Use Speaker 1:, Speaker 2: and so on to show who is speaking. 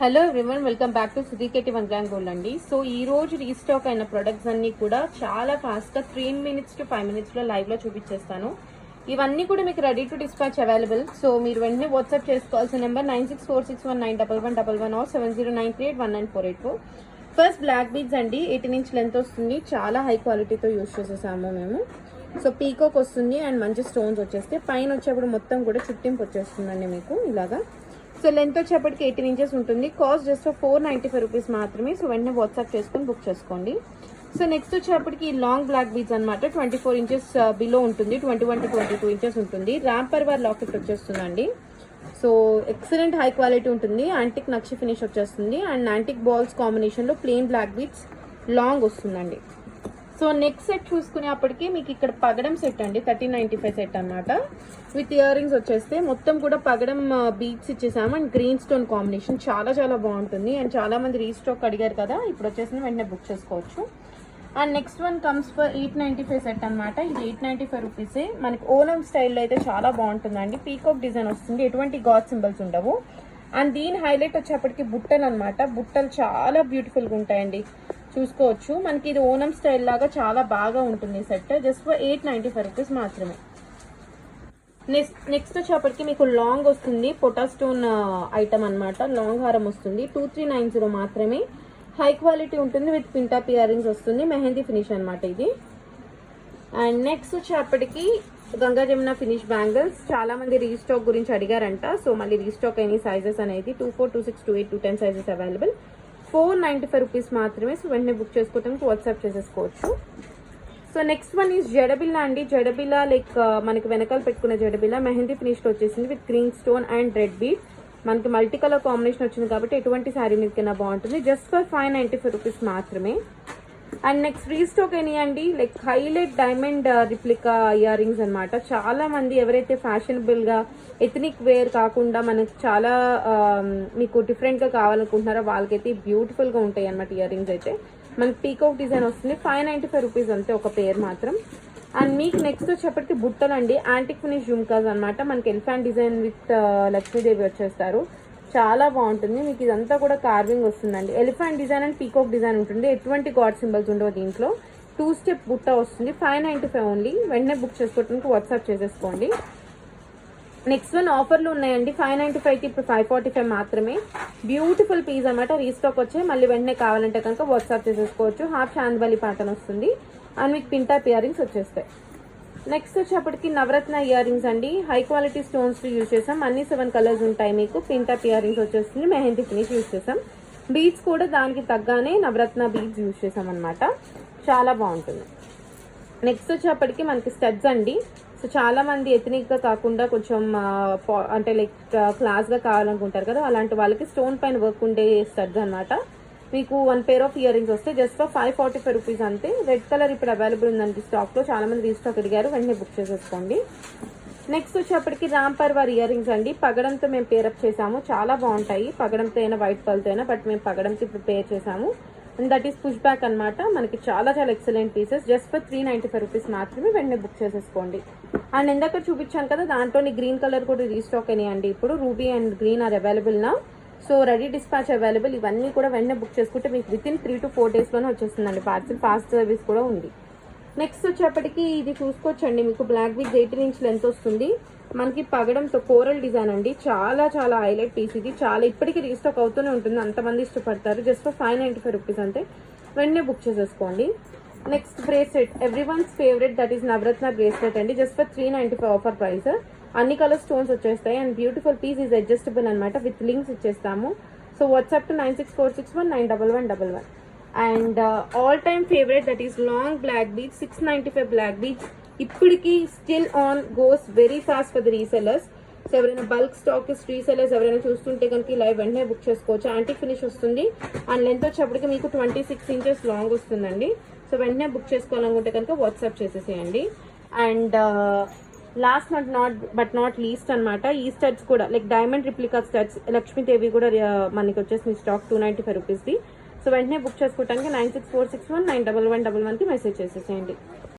Speaker 1: Hello everyone, welcome back to సుధీకేటి 1 gram gold అండి. So ఈ రోజు రీస్టాక్ అయిన ప్రొడక్ట్స్ అన్ని కూడా చాలా ఫాస్ట్ గా 3 minutes to 5 minutes లో లైవ్ లో చూపించేస్తాను. ఇవన్నీ కూడా మీకు ready to dispatch available. So మీరు వెంటనే వాట్సాప్ చేసుకోవాల్సిన number 9646191111 or 7093819484. First black beads అండి, 18 inch లెంత్ వస్తుంది. చాలా హై క్వాలిటీతో యూజ్ చేసేసాము మేము. సో పీకాక్ వస్తుంది అండ్ మంచి స్టోన్స్ వచ్చేస్తే పైన వచ్చేప్పుడు మొత్తం కూడా చుట్టింపు వచ్చేస్తుందండి మీకు ఇలాగా. సో లెంత్ వచ్చేప్పటికి 18 inches ఉంటుంది. కాస్ట్ జస్ట్ 495 రూపీస్ మాత్రమే. సో వెంటనే వాట్సాప్ చేసుకొని బుక్ చేసుకోండి. సో నెక్స్ట్ వచ్చేప్పటికి లాంగ్ బ్లాక్ బీడ్స్ అనమాట. 24 inches బిలో ఉంటుంది, 21 to 22 inches ఉంటుంది. ర్యాంపర్ వార్ లాకెట్ వచ్చేస్తుందండి. సో ఎక్సలెంట్ హై క్వాలిటీ ఉంటుంది. యాంటిక్ నక్షి ఫినిష్ వచ్చేస్తుంది అండ్ యాంటిక్ బాల్స్ కాంబినేషన్లో ప్లెయిన్ బ్లాక్ బీడ్స్ లాంగ్ వస్తుందండి. సో నెక్స్ట్ సెట్ చూసుకునేప్పటికి మీకు ఇక్కడ పగడం సెట్ అండి, 1395 సెట్ అనమాట. విత్ ఇయర్ రింగ్స్ వచ్చేస్తే మొత్తం కూడా పగడం బీడ్స్ ఇచ్చేసాము అండ్ గ్రీన్ స్టోన్ కాంబినేషన్ చాలా చాలా బాగుంటుంది. అండ్ చాలా మంది రీస్టాక్ అడిగారు కదా, ఇప్పుడు వచ్చేసి వెంటనే బుక్ చేసుకోవచ్చు. And next one comes for 895 set అనమాట. ఇది 895 రూపీసే. మనకి ఓనం స్టైల్లో అయితే చాలా బాగుంటుందండి. పీకాక్ డిజైన్ వస్తుంది, ఎటువంటి గాడ్ సింబల్స్ ఉండవు. అండ్ దీని హైలైట్ వచ్చేప్పటికి బుట్టలు అనమాట. బుట్టలు చాలా బ్యూటిఫుల్గా ఉంటాయండి, చూసుకోవచ్చు. మనకి ఇది ఓనం స్టైల్ లాగా చాలా బాగా ఉంటుంది సెట్. జస్ట్ ఫర్ 895 రూపీస్ మాత్రమే. నెక్స్ట్ వచ్చేప్పటికి మీకు లాంగ్ వస్తుంది, పొటా స్టోన్ ఐటమ్ అనమాట. లాంగ్ హారం వస్తుంది, 2390 మాత్రమే. హై క్వాలిటీ ఉంటుంది విత్ పింటాప్ ఇయర్ రింగ్స్ వస్తుంది. మెహందీ ఫినిష్ అనమాట ఇది. అండ్ నెక్స్ట్ వచ్చేప్పటికి గంగా జమున ఫినిష్ బ్యాంగిల్స్. చాలా మంది రీస్టాక్ గురించి అడిగారంట. సో మళ్ళీ రీస్టాక్ అయిన సైజెస్ అనేది 24, 26, 28, 210 సైజెస్ అవైలబుల్. 495 రూపీస్ మాత్రమే. సో వెంటనే బుక్ చేసుకోవడానికి వాట్సాప్ చేసేసుకోవచ్చు. సో నెక్స్ట్ వన్ ఈజ్ జడబిల్లా అండి. జడబిల్లా లైక్ మనకి వెనకాల పెట్టుకున్న జడబిల్లా మెహందీ ఫినిష్లో వచ్చేసింది with green stone and red bead. మనకి మల్టీ కలర్ కాంబినేషన్ వచ్చింది కాబట్టి ఎటువంటి శారీ మీదకైనా బాగుంటుంది. జస్ట్ ఫర్ 595 రూపీస్ మాత్రమే. అండ్ నెక్స్ట్ రీస్టాక్ అయినాయండి, like highlight diamond replica earrings అనమాట. చాలా మంది ఎవరైతే ఫ్యాషనబుల్ గా ఎథనిక్ వేర్ కాకుండా మనకు చాలా మీకు డిఫరెంట్ గా కావాలనుకుంటున్నారో వాళ్ళకైతే బ్యూటిఫుల్ గా ఉంటాయి అనమాట ఇయర్ రింగ్స్ అయితే. మనకి పీకాక్ డిజైన్ వస్తుంది, 595 రూపీస్ అంతే ఒక పేర్ మాత్రం. అండ్ మీకు నెక్స్ట్ వచ్చేప్పటికి బుట్టలు అండి, యాంటిక్ ఫినిష్ జుమ్కాస్ అనమాట. మనకి ఎలిఫెంట్ డిజైన్ విత్ లక్ష్మీదేవి వచ్చేస్తారు, చాలా బాగుంటుంది. మీకు ఇదంతా కూడా కార్వింగ్ వస్తుందండి. Elephant design and peacock design ఉంటుంది, ఎటువంటి గాడ్ సింబల్స్ ఉండవు దీంట్లో. 2 స్టెప్ బుట్ట వస్తుంది, 595 ఓన్లీ. వెంటనే బుక్ చేసుకోవడానికి వాట్సాప్ చేసేసుకోండి. నెక్స్ట్ వన్ ఆఫర్లు ఉన్నాయండి. 595కి ఇప్పుడు 545 మాత్రమే. బ్యూటిఫుల్ పీస్ అనమాట. రీస్టాక్ వచ్చే మళ్ళీ వెంటనే కావాలంటే కనుక వాట్సాప్ చేసేసుకోవచ్చు. హాఫ్ చాంద్బాలి ప్యాటర్న్ వస్తుంది అండ్ మీకు పింటాప్ ఇయర్ రింగ్స్ వచ్చేస్తాయి. నెక్స్ట్ వచ్చేప్పటికి నవరత్న ఇయర్ రింగ్స్ అండి. హై క్వాలిటీ స్టోన్స్ యూజ్ చేసాం, అన్ని 7 కలర్స్ ఉంటాయి మీకు. పింటాప్ ఇయర్ రింగ్స్ వచ్చేస్తుంది, మెహందీ ఫినిష్ యూజ్ చేసాం. బీడ్స్ కూడా దానికి తగ్గానే నవరత్న బీడ్స్ యూజ్ చేసాం అనమాట. చాలా బాగుంటుంది. నెక్స్ట్ వచ్చేప్పటికి మనకి స్టడ్స్ అండి. సో చాలా మంది ఎథనిక్ గా కాకుండా కొంచెం అంటే లైక్ క్లాస్ గా కావాలనుకుంటారు కదా, అలాంటి వాళ్ళకి స్టోన్ పైన వర్క్ ఉండే స్టడ్స్ అనమాట. మీకు 1 pair ఆఫ్ ఇయర్ రింగ్స్ వస్తాయి, జస్ట్ ఫర్ 545 రూపీస్ అంతే. రెడ్ కలర్ ఇప్పుడు అవైలబుల్ ఉందండి స్టాక్ లో. చాలా మంది రీస్టాక్ అడిగారు, వెంటనే బుక్ చేసేసుకోండి. నెక్స్ట్ వచ్చేప్పటికి రాంపర్ వారి ఇయర్ రింగ్స్ అండి. పగడంతో మేము పేరప్ చేసాము, చాలా బాగుంటాయి. పగడంతో అయినా వైట్ పల్తో అయినా, బట్ మేము పగడంతో ఇప్పుడు పేర్ చేసాము. And that is push back అనమాట. మనకి చాలా చాలా excellent pieces. Just for 395 rupees మాత్రమే. వెంటనే బుక్ చేసేసుకోండి. అండ్ ఇందాక చూపించాను కదా, దాంట్లోని గ్రీన్ కలర్ కూడా రీస్టాక్ అయినాయండి. ఇప్పుడు ruby and green are available నా. So ready dispatch available. ఇవన్నీ కూడా వెంటనే బుక్ చేసుకుంటే మీకు వితిన్ 3 to 4 days లోనే వచ్చేస్తుందండి పార్సిల్. ఫాస్ట్ సర్వీస్ కూడా ఉంది. నెక్స్ట్ వచ్చేప్పటికి ఇది చూసుకోవచ్చండి, మీకు బ్లాక్ విత్ 18 inch లెంత్ వస్తుంది. మనకి పగడంతో కోరల్ డిజైన్ అండి. చాలా చాలా హైలైట్ పీస్ ఇది. చాలా ఇప్పటికీ రీస్టాక్ అవుతూనే ఉంటుంది, అంతమంది ఇష్టపడతారు. జస్ట్ ఫర్ 595 రూపీస్ అంతే. వెంటనే బుక్ చేసేసుకోండి. Next bracelet, everyone's favourite, that is Navaratna bracelet అండి. Just for 395 offer price. అన్ని కలర్ స్టోన్స్ వచ్చేస్తాయి and beautiful piece is adjustable అనమాట. విత్ లింక్స్ ఇచ్చేస్తాము. So WhatsApp to 9646191111. And all time favourite, that is long black beads, 695 black beads. ఇప్పటికి still on, goes very fast for the resellers. So ఎవరైనా bulk stock resellers ఎవరైనా చూస్తుంటే కనుక live వెంటనే book చేసుకోవచ్చు. Antique finish వస్తుంది and length వచ్చేప్పటికి మీకు 26 inches లాంగ్ వస్తుందండి. సో వెంటనే బుక్ చేసుకోవాలనుకుంటే కనుక వాట్సాప్ చేసేసేయండి. And last but not least అనమాట, ఈ స్టడ్స్ కూడా like diamond replica studs Lakshmidevi కూడా మనకి వచ్చేసి స్టాక్ 295 రూపీస్ది. సో వెంటనే బుక్ చేసుకోవడానికి 9646191111కి మెసేజ్ చేసేసేయండి.